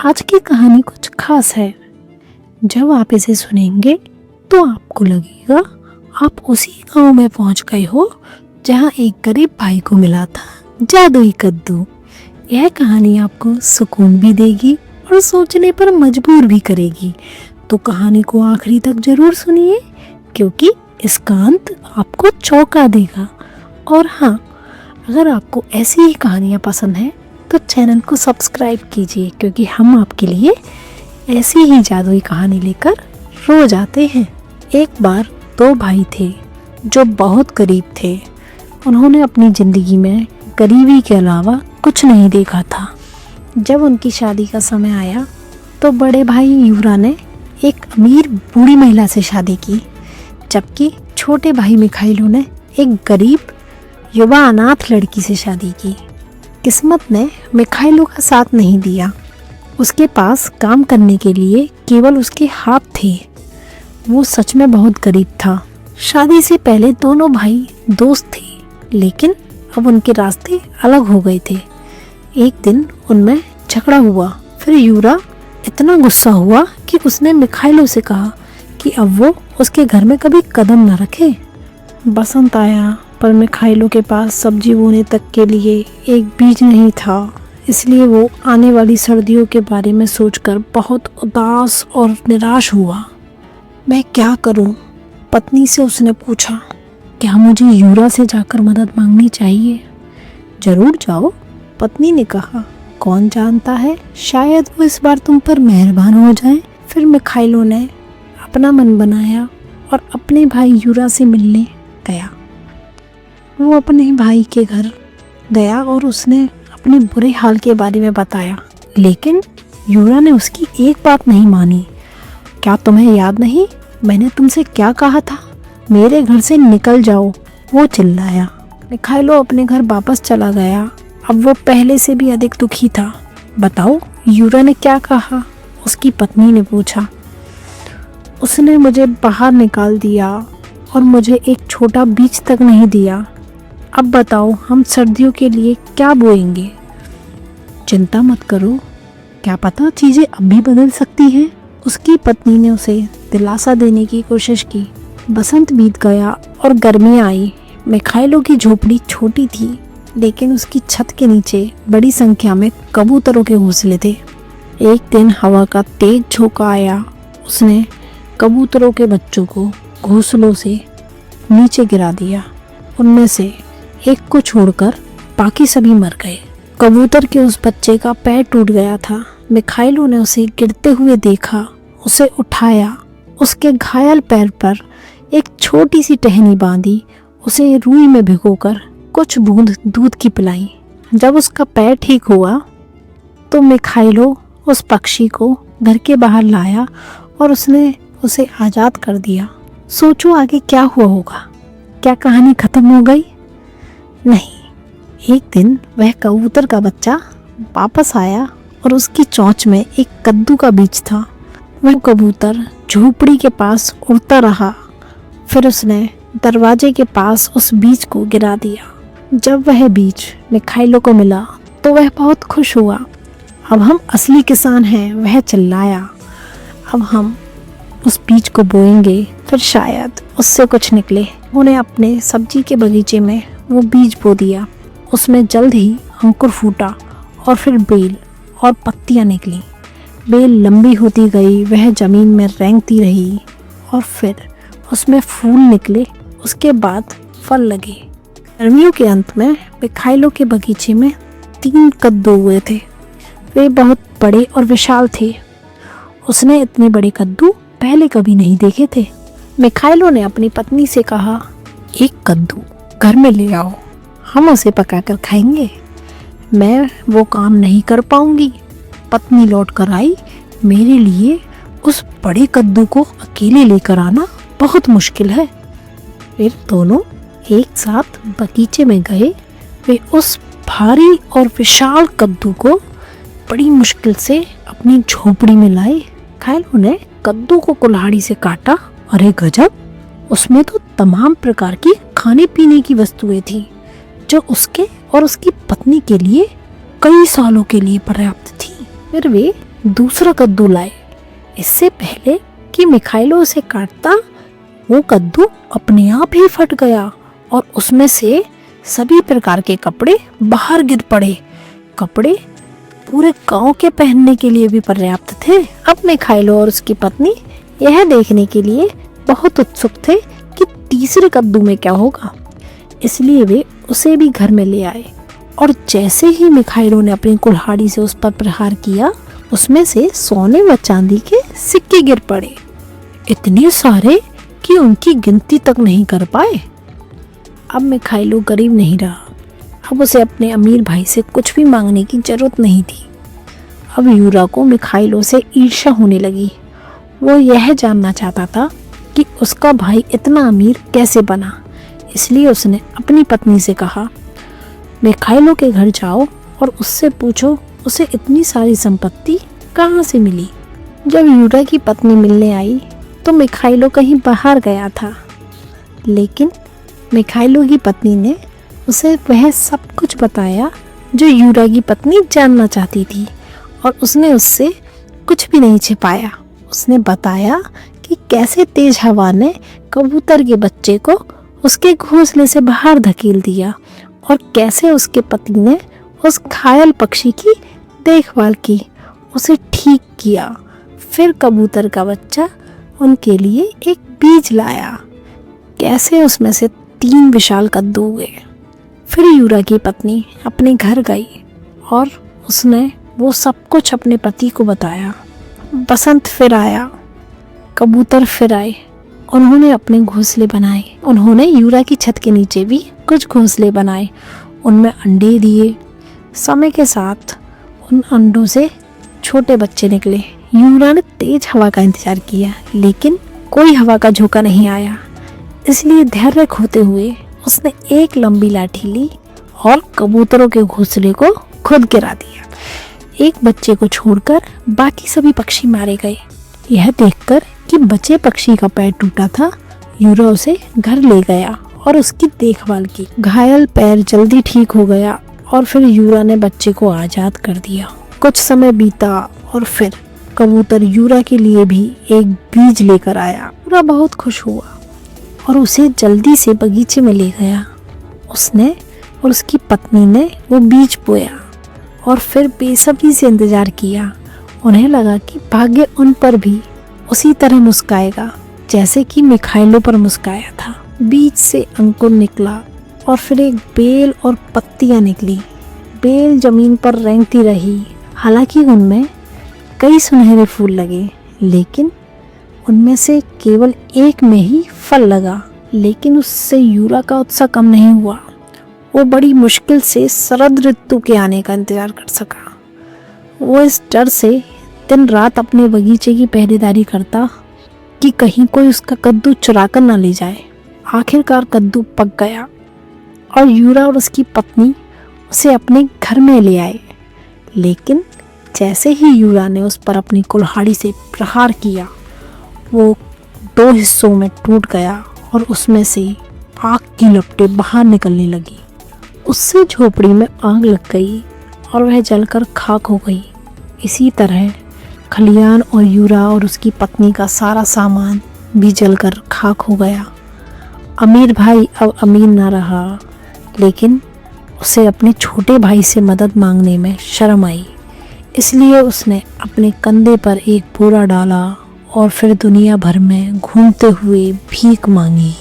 आज की कहानी कुछ खास है। जब आप इसे सुनेंगे तो आपको लगेगा आप उसी गांव में पहुंच गए हो जहां एक गरीब भाई को मिला था जादुई कद्दू। यह कहानी आपको सुकून भी देगी और सोचने पर मजबूर भी करेगी। तो कहानी को आखिरी तक जरूर सुनिए, क्योंकि इसका अंत आपको चौंका देगा। और हाँ, अगर आपको ऐसी ही कहानियाँ पसंद हैं तो चैनल को सब्सक्राइब कीजिए, क्योंकि हम आपके लिए ऐसी ही जादुई कहानी लेकर रोज आते हैं। एक बार दो भाई थे जो बहुत गरीब थे। उन्होंने अपनी ज़िंदगी में गरीबी के अलावा कुछ नहीं देखा था। जब उनकी शादी का समय आया तो बड़े भाई यूरा ने एक अमीर बूढ़ी महिला से शादी की, जबकि छोटे भाई मिखाइलो ने एक गरीब युवा अनाथ लड़की से शादी की। किस्मत ने मिखाइलो का साथ नहीं दिया। उसके पास काम करने के लिए केवल उसके हाथ थे। वो सच में बहुत गरीब था। शादी से पहले दोनों भाई दोस्त थे, लेकिन अब उनके रास्ते अलग हो गए थे। एक दिन उनमें झगड़ा हुआ। फिर यूरा इतना गुस्सा हुआ कि उसने मिखाइलो से कहा कि अब वो उसके घर में कभी कदम न रखे। बसंत आया, पर मिखाइलो के पास सब्जी बोने तक के लिए एक बीज नहीं था। इसलिए वो आने वाली सर्दियों के बारे में सोचकर बहुत उदास और निराश हुआ। मैं क्या करूं? पत्नी से उसने पूछा, क्या मुझे यूरा से जाकर मदद मांगनी चाहिए? जरूर जाओ, पत्नी ने कहा। कौन जानता है, शायद वो इस बार तुम पर मेहरबान हो जाए। फिर मिखाइलो ने अपना मन बनाया और अपने भाई यूरा से मिलने गया। वो अपने भाई के घर गया और उसने अपने बुरे हाल के बारे में बताया, लेकिन यूरा ने उसकी एक बात नहीं मानी। क्या तुम्हें याद नहीं, मैंने तुमसे क्या कहा था? मेरे घर से निकल जाओ, वो चिल्लाया। मिखाइलो अपने घर वापस चला गया। अब वो पहले से भी अधिक दुखी था। बताओ, यूरा ने क्या कहा? उसकी पत्नी ने पूछा। उसने मुझे बाहर निकाल दिया और मुझे एक छोटा बीज तक नहीं दिया। अब बताओ, हम सर्दियों के लिए क्या बोएंगे? चिंता मत करो, क्या पता चीज़ें अब भी बदल सकती हैं। उसकी पत्नी ने उसे दिलासा देने की कोशिश की। बसंत बीत गया और गर्मियाँ आई। मिखाइलो की झोपड़ी छोटी थी, लेकिन उसकी छत के नीचे बड़ी संख्या में कबूतरों के घोंसले थे। एक दिन हवा का तेज झोंका आया। उसने कबूतरों के बच्चों को घोंसलों से नीचे गिरा दिया। उनमें से एक को छोड़कर बाकी सभी मर गए। कबूतर के उस बच्चे का पैर टूट गया था। मिखाइलो ने उसे गिरते हुए देखा, उसे उठाया, उसके घायल पैर पर एक छोटी सी टहनी बांधी, उसे रुई में भिगोकर कुछ बूंद दूध की पिलाई। जब उसका पैर ठीक हुआ तो मिखाइलो उस पक्षी को घर के बाहर लाया और उसने उसे आज़ाद कर दिया। सोचो आगे क्या हुआ होगा? क्या कहानी खत्म हो गई? नहीं। एक दिन वह कबूतर का बच्चा वापस आया और उसकी चोंच में एक कद्दू का बीज था। वह कबूतर झोपड़ी के पास उड़ता रहा। फिर उसने दरवाजे के पास उस बीज को गिरा दिया। जब वह बीज मिखाइलो को मिला तो वह बहुत खुश हुआ। अब हम असली किसान हैं, वह चिल्लाया। अब हम उस बीज को बोएंगे, फिर शायद उससे कुछ निकले। उन्हें अपने सब्जी के बगीचे में वो बीज बो दिया। उसमें जल्द ही अंकुर फूटा और फिर बेल और पत्तियां निकली। बेल लंबी होती गई, वह जमीन में रेंगती रही और फिर उसमें फूल निकले। उसके बाद फल लगे। गर्मियों के अंत में मिखाइलो के बगीचे में 3 कद्दू हुए थे। वे बहुत बड़े और विशाल थे। उसने इतने बड़े कद्दू पहले कभी नहीं देखे थे। मिखाइलो ने अपनी पत्नी से कहा, एक कद्दू घर में ले आओ, हम उसे पकाकर खाएंगे। मैं वो काम नहीं कर पाऊंगी। पत्नी लौट कर आई। मेरे लिए उस बड़े कद्दू को अकेले लेकर आना बहुत मुश्किल है। फिर दोनों एक साथ बगीचे में गए। वे उस भारी और विशाल कद्दू को बड़ी मुश्किल से अपनी झोपड़ी में लाए। मिखाइलो ने कद्दू को कुल्हाड़ी से काटा। अरे गजब, उसमें तो तमाम प्रकार की खाने पीने की वस्तुएं थी जो उसके और उसकी पत्नी के लिए कई सालों के लिए पर्याप्त थी। फिर वे दूसरा कद्दू लाए। इससे पहले कि मिखाइलो उसे काटता, वो कद्दू अपने आप ही फट गया और उसमें से सभी प्रकार के कपड़े बाहर गिर पड़े। कपड़े पूरे गांव के पहनने के लिए भी पर्याप्त थे। अब मिखाइलो और उसकी पत्नी यह देखने के लिए बहुत उत्सुक थे कि तीसरे कद्दू में क्या होगा, इसलिए वे उसे भी घर में ले आए। और जैसे ही मिखाइलो ने अपनी कुल्हाड़ी से उस पर प्रहार किया, उसमें से सोने व चांदी के सिक्के गिर पड़े, इतने सारे कि उनकी गिनती तक नहीं कर पाए। अब मिखाइलो गरीब नहीं रहा। अब उसे अपने अमीर भाई से कुछ भी मांगने की जरूरत नहीं थी। अब यूरा को मिखाइलो से ईर्ष्या होने लगी। वो यह जानना चाहता था कि उसका भाई इतना अमीर कैसे बना। इसलिए उसने अपनी पत्नी से कहा, मिखाइलो के घर जाओ और उससे पूछो उसे इतनी सारी संपत्ति कहाँ से मिली। जब यूरा की पत्नी मिलने आई तो मिखाइलो कहीं बाहर गया था, लेकिन मिखाइलो की पत्नी ने उसे वह सब कुछ बताया जो यूरा की पत्नी जानना चाहती थी, और उसने उससे कुछ भी नहीं छिपाया। उसने बताया कि कैसे तेज हवा ने कबूतर के बच्चे को उसके घोंसले से बाहर धकेल दिया और कैसे उसके पति ने उस घायल पक्षी की देखभाल की, उसे ठीक किया। फिर कबूतर का बच्चा उनके लिए एक बीज लाया, कैसे उसमें से 3 विशाल कद्दू हुए। फिर यूरा की पत्नी अपने घर गई और उसने वो सब कुछ अपने पति को बताया। बसंत फिर आया, कबूतर फिर आए, उन्होंने अपने घोंसले बनाए। उन्होंने यूरा की छत के नीचे भी कुछ घोंसले बनाए, उनमें अंडे दिए। समय के साथ उन अंडों से छोटे बच्चे निकले। यूरा ने तेज हवा का इंतजार किया, लेकिन कोई हवा का झोंका नहीं आया। इसलिए धैर्य खोते हुए उसने एक लंबी लाठी ली और कबूतरों के घोंसले को खुद गिरा दिया। एक बच्चे को छोड़कर बाकी सभी पक्षी मारे गए। यह देखकर कि बचे पक्षी का पैर टूटा था, यूरा उसे घर ले गया और उसकी देखभाल की। घायल पैर जल्दी ठीक हो गया और फिर यूरा ने बच्चे को आज़ाद कर दिया। कुछ समय बीता और फिर कबूतर यूरा के लिए भी एक बीज लेकर आया। यूरा बहुत खुश हुआ और उसे जल्दी से बगीचे में ले गया। उसने और उसकी पत्नी ने वो बीज बोया और फिर बेसब्री से इंतजार किया। उन्हें लगा कि भाग्य उन पर भी उसी तरह मुस्काएगा जैसे कि मिखाइलो पर मुस्काया था। बीज से अंकुर निकला और फिर एक बेल और पत्तियां निकली। बेल जमीन पर रेंगती रही, हालांकि उनमें कई सुनहरे फूल लगे, लेकिन उनमें से केवल एक में ही फल लगा। लेकिन उससे यूरा का उत्साह कम नहीं हुआ। वो बड़ी मुश्किल से शरद ऋतु के आने का इंतजार कर सका। वो इस डर से दिन रात अपने बगीचे की पहरेदारी करता कि कहीं कोई उसका कद्दू चुरा कर न ले जाए। आखिरकार कद्दू पक गया और यूरा और उसकी पत्नी उसे अपने घर में ले आए। लेकिन जैसे ही यूरा ने उस पर अपनी कुल्हाड़ी से प्रहार किया, वो 2 हिस्सों में टूट गया और उसमें से आग की लपटें बाहर निकलने लगी। उससे झोपड़ी में आग लग गई और वह जलकर खाक हो गई। इसी तरह खलियान और यूरा और उसकी पत्नी का सारा सामान भी जलकर खाक हो गया। अमीर भाई अब अमीर ना रहा, लेकिन उसे अपने छोटे भाई से मदद मांगने में शर्म आई। इसलिए उसने अपने कंधे पर एक बोरा डाला और फिर दुनिया भर में घूमते हुए भीख मांगी।